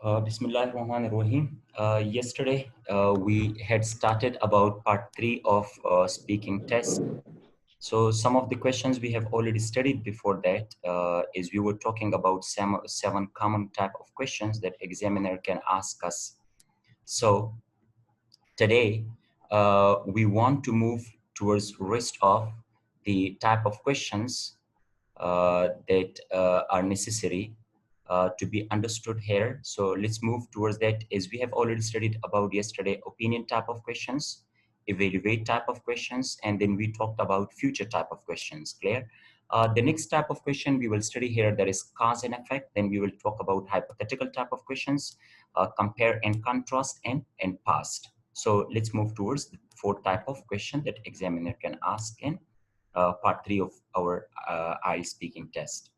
Bismillahirrahmanirrahim. Yesterday, we had started about part 3 of speaking test. So some of the questions we have already studied before that is we were talking about seven common type of questions that examiner can ask us. So today, we want to move towards rest of the type of questions that are necessary to be understood here. So let's move towards that. As we have already studied about yesterday, opinion type of questions, evaluate type of questions, and then we talked about future type of questions. Clear? The next type of question we will study here, that is cause and effect. Then we will talk about hypothetical type of questions, compare and contrast, and past. So let's move towards the fourth type of question that examiner can ask in part 3 of our IELTS speaking test.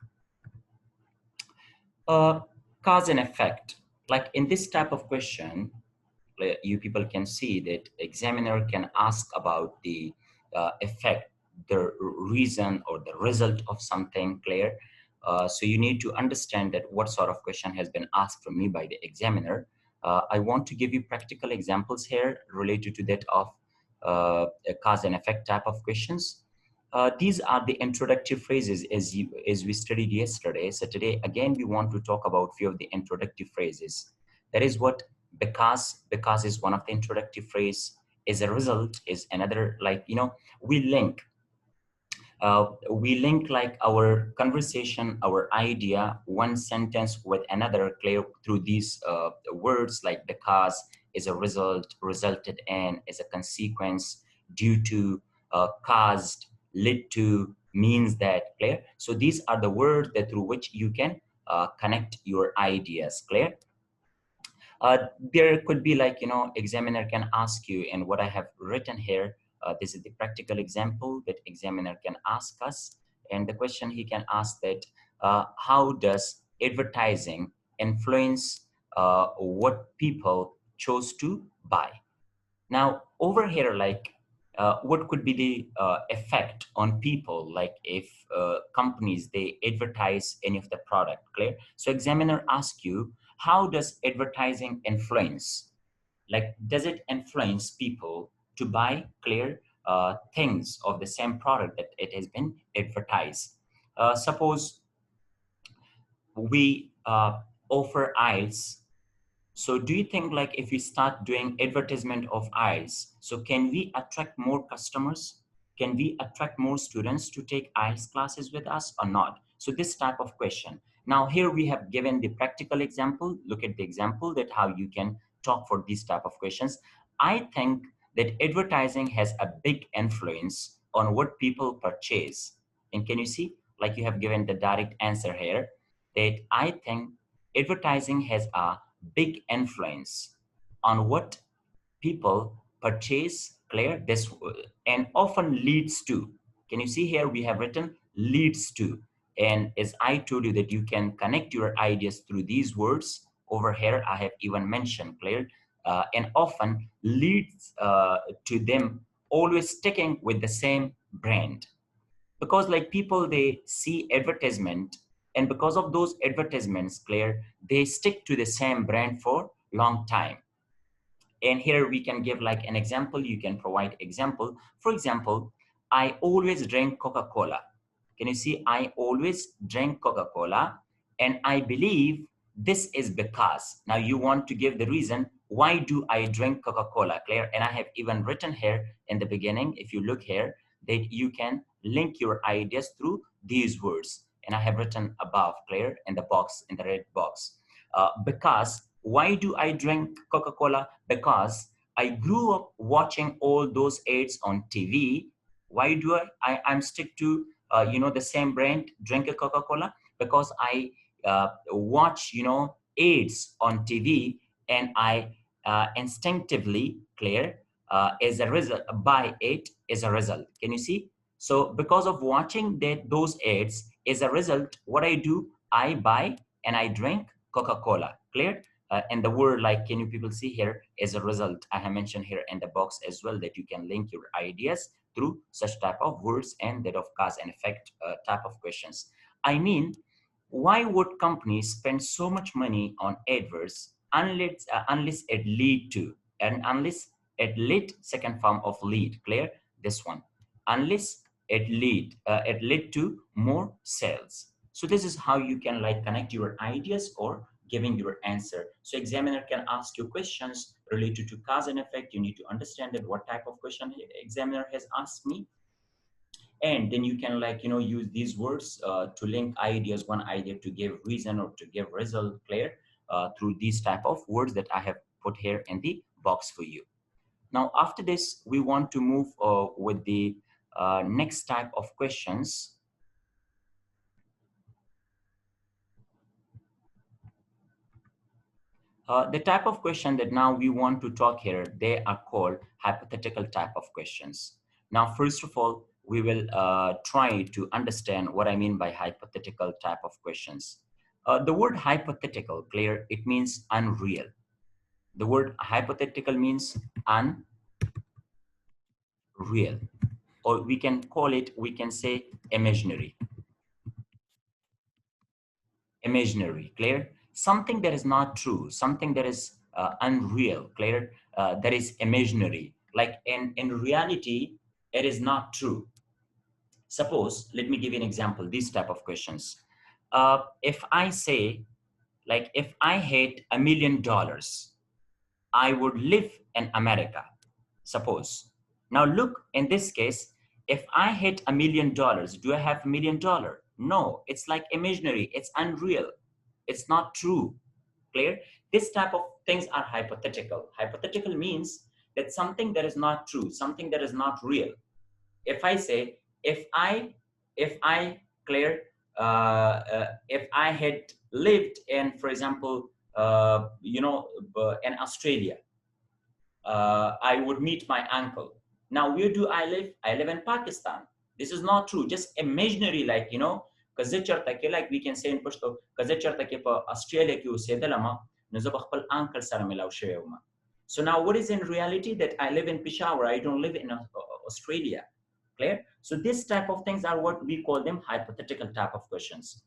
Cause and effect. Like in this type of question, you people can see that examiner can ask about the effect, the reason or the result of something. Clear? So you need to understand that what sort of question has been asked from me by the examiner. I want to give you practical examples here related to that of cause and effect type of questions. These are the introductory phrases as we studied yesterday. So today, again, we want to talk about few of the introductory phrases. That is what because is one of the introductory phrase, as a result is another, like, we link like our conversation, our idea, one sentence with another, clear, through these words like because, is a result, resulted in, is a consequence, due to, caused, led to, means that. Clear? So these are the words that through which you can connect your ideas. Clear? There could be like, examiner can ask you, and what I have written here, this is the practical example that examiner can ask us. And the question he can ask that, how does advertising influence what people chose to buy? Now, over here, like, what could be the effect on people, like if companies, they advertise any of the product. Clear? So examiner asks you, how does advertising influence? Like, does it influence people to buy, clear, things of the same product that it has been advertised? Suppose we offer IELTS. So do you think, like, if we start doing advertisement of IELTS, so can we attract more customers? Can we attract more students to take IELTS classes with us or not? So this type of question. Now here we have given the practical example. Look at the example that how you can talk for these type of questions. I think that advertising has a big influence on what people purchase. And can you see, like, you have given the direct answer here, that I think advertising has a big influence on what people purchase. Clear? This and often leads to. Can you see here we have written leads to, and as I told you that you can connect your ideas through these words. Over here I have even mentioned. Clear? And often leads to them always sticking with the same brand, because like people, they see advertisement, and because of those advertisements, Clear, they stick to the same brand for long time. And here we can give like an example. You can provide example. For example, I always drink Coca-Cola. Can you see? I always drink Coca-Cola, and I believe this is because. Now you want to give the reason, why do I drink Coca-Cola? Clear? And I have even written here in the beginning, if you look here, that you can link your ideas through these words. And I have written above, Clear, in the box, in the red box. Because, why do I drink Coca-Cola? Because I grew up watching all those ads on TV. Why do I'm stick to, the same brand, drink a Coca-Cola? Because I watch, ads on TV, and I instinctively, Clear, as a result, buy it as a result. Can you see? So because of watching those ads, as a result, what I do, I buy and I drink Coca-Cola. Clear? And the word, like, can you people see here, as a result, I have mentioned here in the box as well, that you can link your ideas through such type of words and that of cause and effect type of questions. I mean, why would companies spend so much money on adverts unless it lead to, and unless it lead, second form of lead, clear? This one, unless it lead to more sales. So this is how you can like connect your ideas or giving your answer. So examiner can ask you questions related to cause and effect. You need to understand that what type of question examiner has asked me, and then you can like use these words to link ideas, one idea to give reason or to give result, clear? Through these type of words that I have put here in the box for you. Now after this we want to move with the next type of questions. The type of question that now we want to talk here, they are called hypothetical type of questions. Now, first of all, we will try to understand what I mean by hypothetical type of questions. The word hypothetical, clear, it means unreal. The word hypothetical means unreal, or we can call it, we can say imaginary. Imaginary, clear? Something that is not true, something that is unreal, clear? That is imaginary. Like in reality, it is not true. Suppose, let me give you an example, these type of questions. If I say, like, if I had $1 million, I would live in America, suppose. Now look, in this case, if I hit $1 million, do I have $1 million? No, it's like imaginary, it's unreal, it's not true, clear? This type of things are hypothetical. Hypothetical means that something that is not true, something that is not real. If I say, if I clear, if I had lived in, for example, in Australia, I would meet my uncle. Now, where do I live? I live in Pakistan. This is not true, just imaginary, like, like we can say in Pashto, Australia uncle So now what is in reality that I live in Peshawar, I don't live in Australia, clear? So this type of things are what we call them hypothetical type of questions.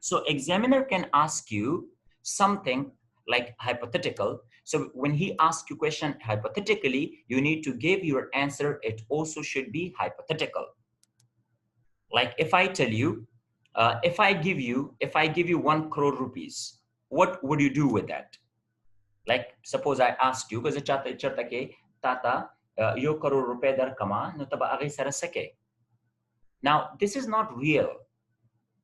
So examiner can ask you something like hypothetical. So when he asks you question hypothetically, you need to give your answer. It also should be hypothetical. Like if I tell you, if I give you 1 crore rupees, what would you do with that? Like suppose I ask you, because tata yo crore rupees dar kama no taba agi sara sake. Now this is not real.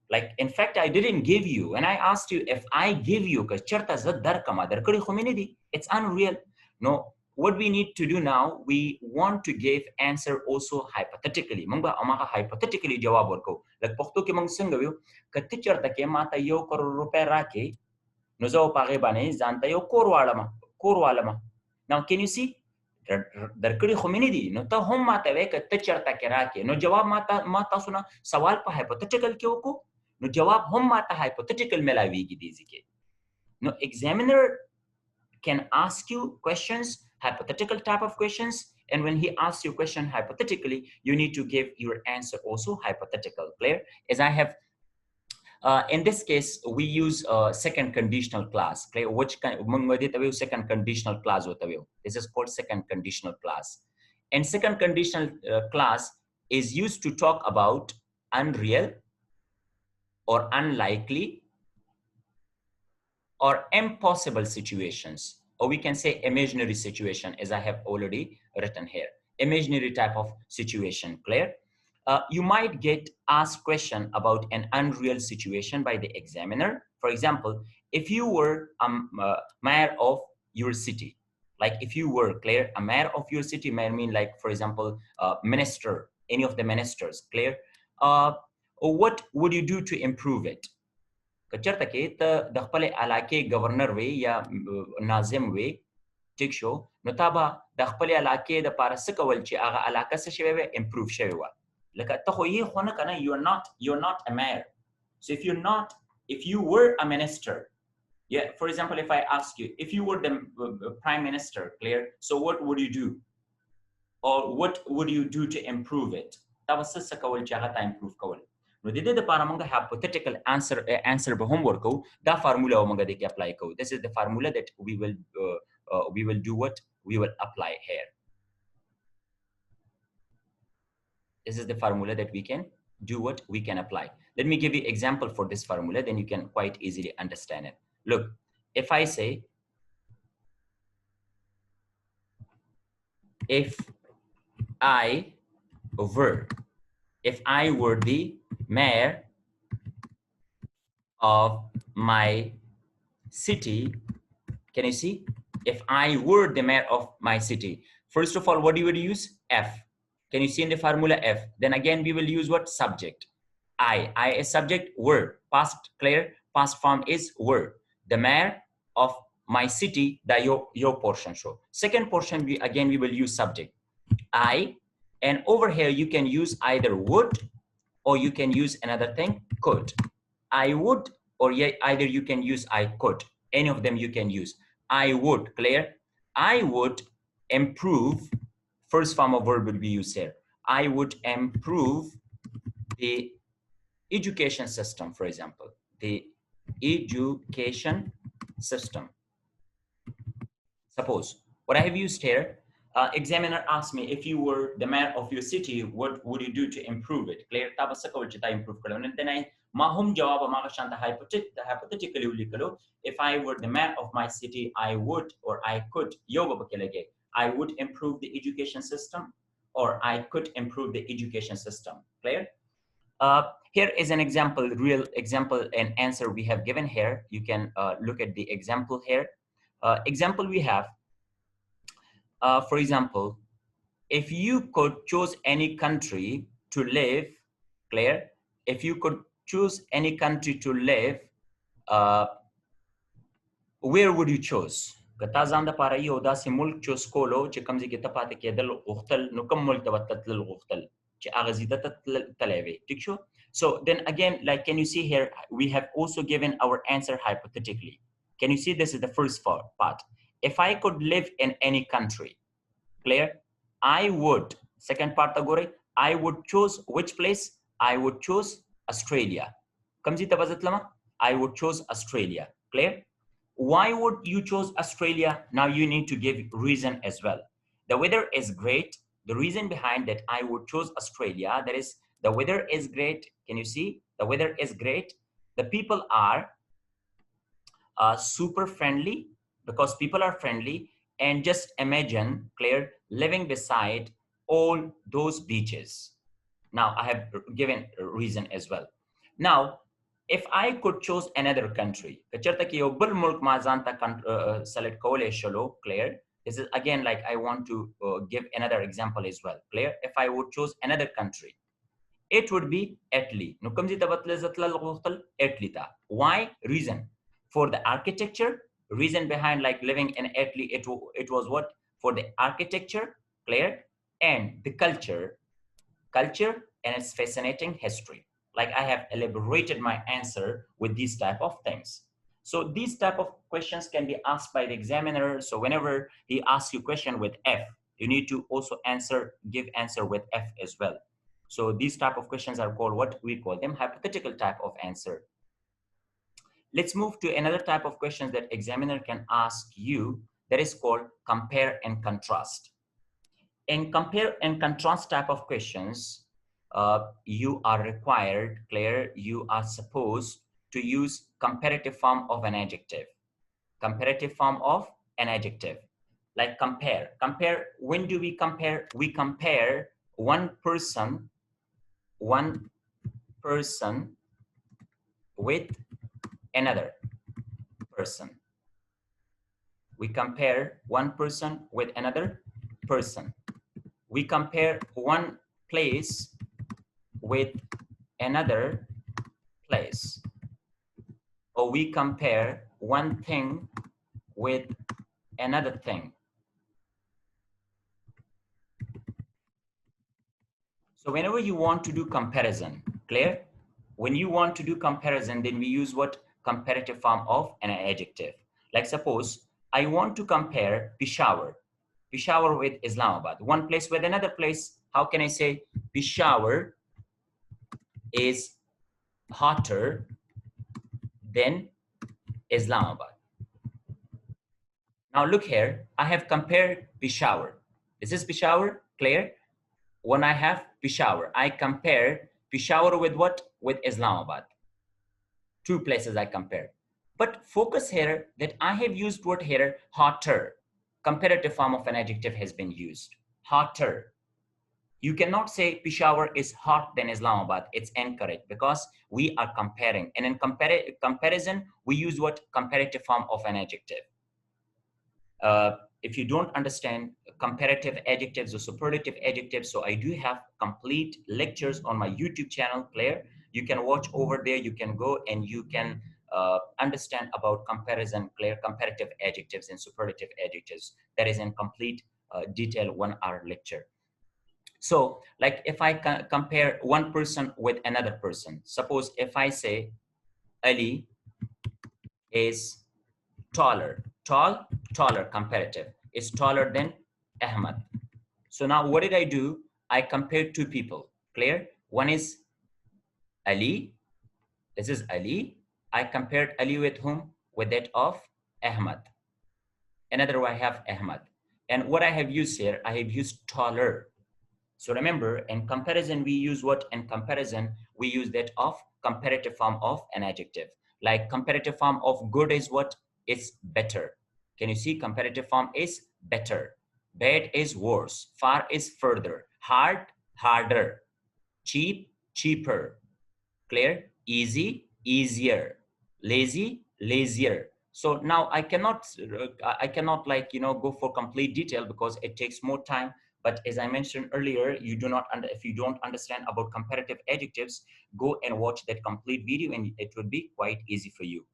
Like, in fact, I didn't give you. And I asked you, if I give you, it's unreal. No, what we need to do now, we want to give answer also hypothetically. Hypothetically jawab warko. Like, pokto ke mang singawyo, katichar take mata yo karo rupe rake, no zao pare bane, zanta yo korwalama. Now, can you see? درکړي خو مې نه دي نو ته هم ماته وایې که ته چېرته کې راکې نو جواب ما تاسو نه سوال په هایپوتیټیکل کې وکړو نو جواب هم ماته هایپوتیټیکل ملاویږي دې ځکه نو examiner can ask you questions, hypothetical type of questions, and when he asks you a question hypothetically, you need to give your answer also hypothetical, clear? As I have in this case, we use second conditional clause. Which second conditional clause? This is called second conditional clause. And second conditional clause is used to talk about unreal or unlikely or impossible situations, or we can say imaginary situation, as I have already written here. Imaginary type of situation, clear? You might get asked question about an unreal situation by the examiner. For example, if you were mayor of your city, like if you were, clear, a mayor of your city may mean like, for example, minister, any of the ministers, clear? What would you do to improve it? کچرته کې ته د خپل علاقې گورنر وي یا ناظم وي ټیک شو نو تا به د خپل علاقې د پاره څه کول چې هغه علاقه څه شوی وي امپروف شوی وي لکه ته خو یې خو نه کنه you're not a mayor. So if you were a minister, yeah, for example, if I ask you, if you were the prime minister, clear, so what would you do, or what would you do to improve it? دا وسه څه کول چې هغه ته امپروف کول نو د دې لپاره موږ hypothetical answer به هم ورکو دا فارمولا موږ د کې اپلای کوو. This is the formula that we will do what we will apply here. This is the formula that we can do what we can apply. Let me give you example for this formula, then you can quite easily understand it. Look, if I say, if I were the mayor of my city, can you see? If I were the mayor of my city, first of all, what you would use? F. Can you see in the formula F? Then again, we will use what? Subject. I is subject, were. Past clear, past form is were. The mayor of my city, that your portion show. Second portion, we will use subject. I, and over here you can use either would or you can use another thing, could. I would, or either you can use I could. Any of them you can use. I would, clear? I would improve, first form of verb will be used here. I would improve the education system, for example. The education system. Suppose, what I have used here, examiner asked me, if you were the mayor of your city, what would you do to improve it? Clear? Improve. And then mahum jawab shanta hypothetically likalo. If I were the mayor of my city, I would, or I could, I would improve the education system, or I could improve the education system. Clear? Here is an example, real example and answer we have given here. You can look at the example here. Example we have, for example, if you could choose any country to live, clear? If you could choose any country to live, where would you choose? کتا ځان د پاره یو داسې ملک چوز کولو چې کوم ځای کې ته پاتې کېدل غوښتل، نو کوم ملک ته به تلل غوښتل چې هغه ځای ته تللی وې. ټیک شو؟ So then again, like, can you see here, we have also given our answer hypothetically. Can you see this is the first part? If I could live in any country, clear? I would, second part agore, I would choose which place? I would choose Australia. Kam ځای ته به زه تلمه؟ I would choose Australia. Clear? Why would you choose Australia? Now you need to give reason as well. The weather is great. The reason behind that I would choose Australia, that is, the weather is great. Can you see? The weather is great. The people are super friendly, because people are friendly. And just imagine, clear, living beside all those beaches. Now I have given a reason as well. Now, if I could choose another country, select clear? This is again, like, I want to give another example as well. Clear? If I would choose another country, it would be Italy. Why? Reason. For the architecture, reason behind, like, living in Italy, it was what? For the architecture, clear? And the culture and its fascinating history. Like, I have elaborated my answer with these type of things. So these type of questions can be asked by the examiner. So whenever he asks you question with F, you need to also give answer with F as well. So these type of questions are called, what we call them, hypothetical type of answer. Let's move to another type of questions that examiner can ask you, that is called compare and contrast. In compare and contrast type of questions, you are required, clear, you are supposed to use comparative form of an adjective. Comparative form of an adjective. Like compare. When do we compare? We compare one person with another person. We compare one person with another person. We compare one place with another place. Or we compare one thing with another thing. So whenever you want to do comparison, clear? When you want to do comparison, then we use what? Comparative form of an adjective. Like, suppose I want to compare Peshawar with Islamabad, one place with another place. How can I say Peshawar is hotter than Islamabad. Now look here, I have compared Peshawar. This is Peshawar, clear? When I have Peshawar, I compare Peshawar with what? With Islamabad. Two places I compare. But focus here that I have used word here, hotter. Comparative form of an adjective has been used. Hotter. You cannot say Peshawar is hot than Islamabad. It's incorrect because we are comparing. And in comparison, we use what? Comparative form of an adjective. If you don't understand comparative adjectives or superlative adjectives, so I do have complete lectures on my YouTube channel, Claire. You can watch over there. You can go and you can understand about comparison, Claire, comparative adjectives and superlative adjectives. That is in complete detail 1 hour lecture. So like if I compare one person with another person, suppose if I say Ali is taller, comparative, is taller than Ahmad. So now what did I do? I compared two people, clear? One is Ali, this is Ali. I compared Ali with whom? With that of Ahmad. Another I have Ahmad. And what I have used here, I have used taller. So remember, in comparison, we use what? In comparison, we use that of comparative form of an adjective. Like comparative form of good is what? Is better. Can you see? Comparative form is better. Bad is worse. Far is further. Hard, harder. Cheap, cheaper. Clear? Easy, easier. Lazy, lazier. So now I cannot like, go for complete detail because it takes more time. But as I mentioned earlier, if you don't understand about comparative adjectives, go and watch that complete video and it would be quite easy for you.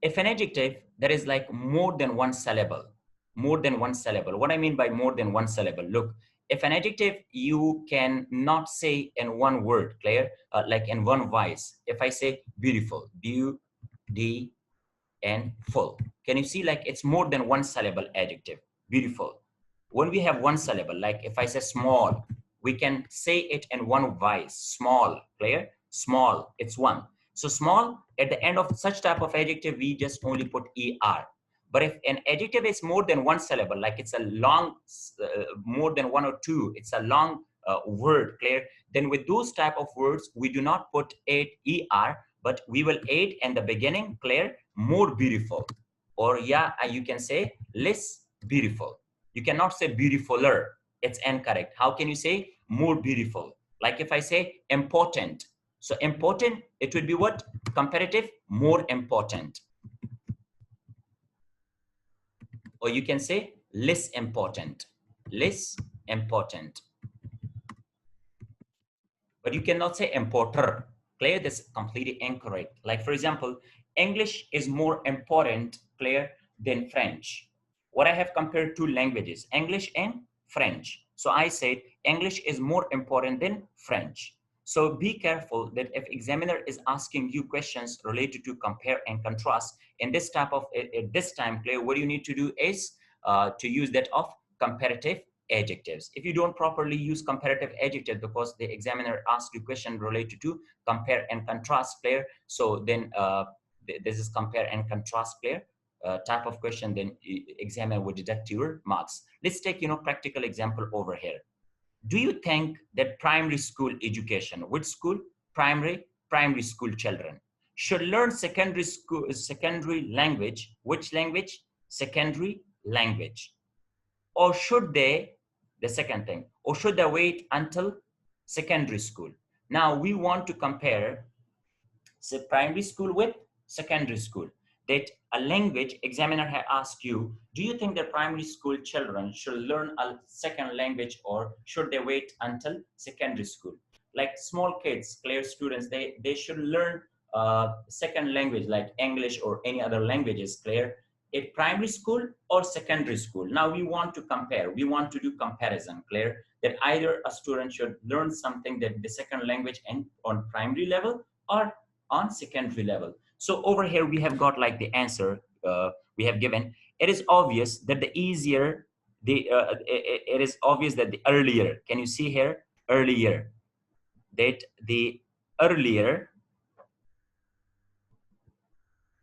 If an adjective that is like more than one syllable, what I mean by more than one syllable, look, if an adjective you can not say in one word, clear, like in one voice. If I say beautiful, beauty and full, can you see like it's more than one syllable adjective, beautiful. When we have one syllable, like if I say small, we can say it in one voice, small, clear, small, it's one. So small, at the end of such type of adjective, we just only put er. But if an adjective is more than one syllable, like it's a long, more than one or two, it's a long word, clear, then with those type of words, we do not put it er, but we will add in the beginning, clear, more beautiful. Or yeah, you can say less beautiful. You cannot say beautifuler. It's incorrect. How can you say more beautiful? Like if I say important. So important, it would be what? Comparative, more important. Or you can say less important. Less important. But you cannot say importer. Clear, this is completely incorrect. Like for example, English is more important, clear, than French. What I have compared two languages, English and French. So I said English is more important than French. So be careful that if examiner is asking you questions related to compare and contrast, in this type of, at this time, clear, what you need to do is to use that of comparative adjectives. If you don't properly use comparative adjective because the examiner asked you question related to compare and contrast, player, so then this is compare and contrast, player, type of question, then examiner would deduct your marks. Let's take practical example over here. Do you think that primary school education, which school? Primary school children should learn secondary language? Which language? Secondary language. Or should they, the second thing, or should they wait until secondary school? Now we want to compare, say, primary school with secondary school. That a language, examiner has asked you, do you think that primary school children should learn a second language or should they wait until secondary school? Like small kids, clear students, they should learn second language like English or any other languages, clear, at primary school or secondary school. Now we want to compare, we want to do comparison, clear, that either a student should learn something that the second language and on primary level or on secondary level. So over here we have got like the answer we have given. It is obvious that the easier, it is obvious that the earlier, can you see here, earlier, that the earlier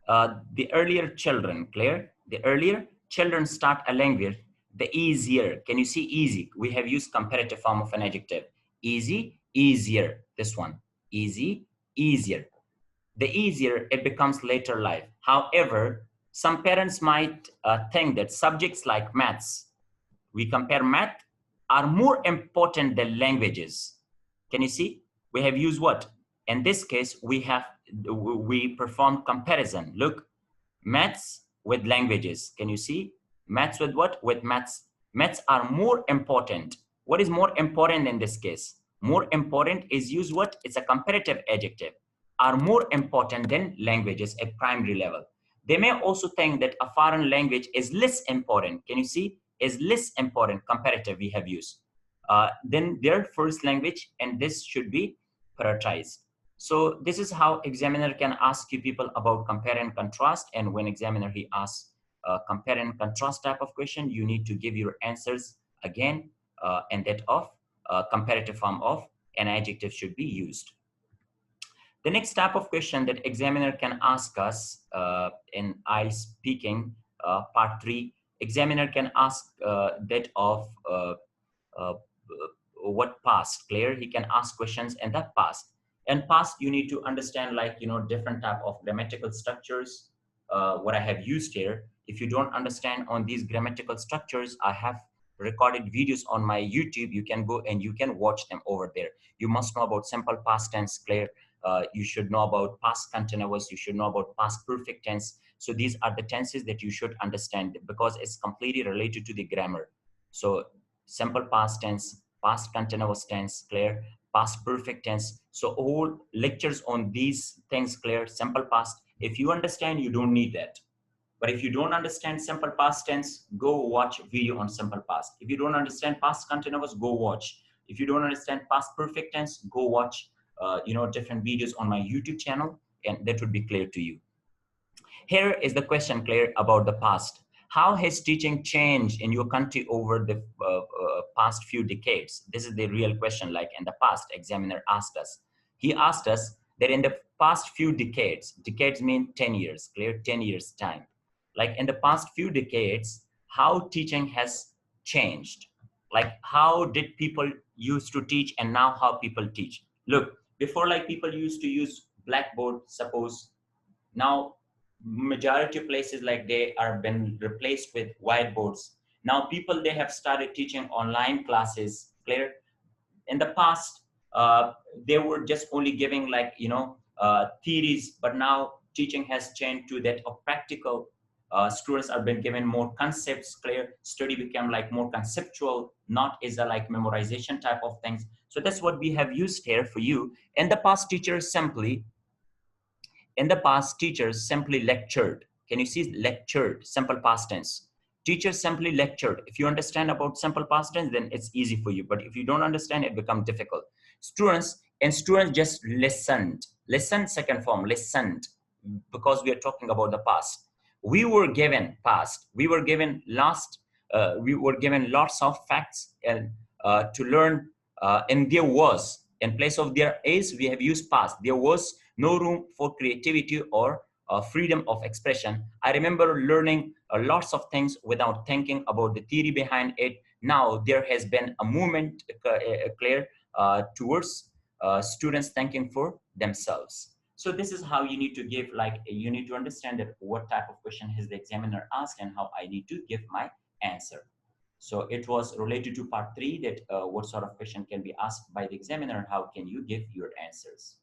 The earlier children, clear? The earlier children start a language, the easier. Can you see easy? We have used comparative form of an adjective. Easy, easier. This one, easy, easier. The easier it becomes later life. However, some parents might think that subjects like maths, we compare math, are more important than languages. Can you see? We have used what? In this case, we perform comparison. Look, maths with languages. Can you see? Maths with what? With maths. Maths are more important. What is more important in this case? More important is use what? It's a comparative adjective. Are more important than languages at primary level. They may also think that a foreign language is less important. Can you see? Is less important, comparative we have used. Then their first language, and this should be prioritized. So this is how examiner can ask you people about compare and contrast. And when examiner he asks compare and contrast type of question, you need to give your answers again and that of comparative form of an adjective should be used. The next type of question that examiner can ask us in IELTS speaking part 3, examiner can ask that of uh, what past, clear? He can ask questions in the past. In past, you need to understand like, you know, different type of grammatical structures, what I have used here. If you don't understand on these grammatical structures, I have recorded videos on my YouTube. You can go and you can watch them over there. You must know about simple past tense, clear? You should know about past continuous. You should know about past perfect tense. So these are the tenses that you should understand because it's completely related to the grammar. So simple past tense, past continuous tense, clear? Past perfect tense. So all lectures on these things, clear? Simple past. If you understand, you don't need that. But if you don't understand simple past tense, go watch video on simple past. If you don't understand past continuous, go watch. If you don't understand past perfect tense, go watch different videos on my YouTube channel, and that would be clear to you. Here is the question, clear, about the past. How has teaching changed in your country over the past few decades? This is the real question. Like in the past, examiner asked us. He asked us that in the past few decades, decades mean 10 years, clear, 10 years time. Like in the past few decades, how teaching has changed. Like how did people used to teach and now how people teach? Look, before like people used to use blackboard, suppose. Now majority of places like they are been replaced with whiteboards. Now people they have started teaching online classes, clear? In the past they were just only giving like theories, but now teaching has changed to that of practical. Students are been given more concepts, clear? Study became like more conceptual, not is a like memorization type of things. So that's what we have used here for you. In the past, teachers simply in the past, teachers simply lectured. Can you see lectured, simple past tense? Teachers simply lectured. If you understand about simple past tense, then it's easy for you. But if you don't understand, it becomes difficult. Students just listened. Listened, second form, listened, because we are talking about the past. We were given past. We were given lots of facts and to learn. And there was, in place of there is, we have used past. There was no room for creativity or freedom of expression. I remember learning lots of things without thinking about the theory behind it. Now there has been a movement, clear, towards students thinking for themselves. So this is how you need to give, like, you need to understand that what type of question has the examiner asked and how I need to give my answer. So it was related to part 3 that what sort of question can be asked by the examiner and how can you give your answers.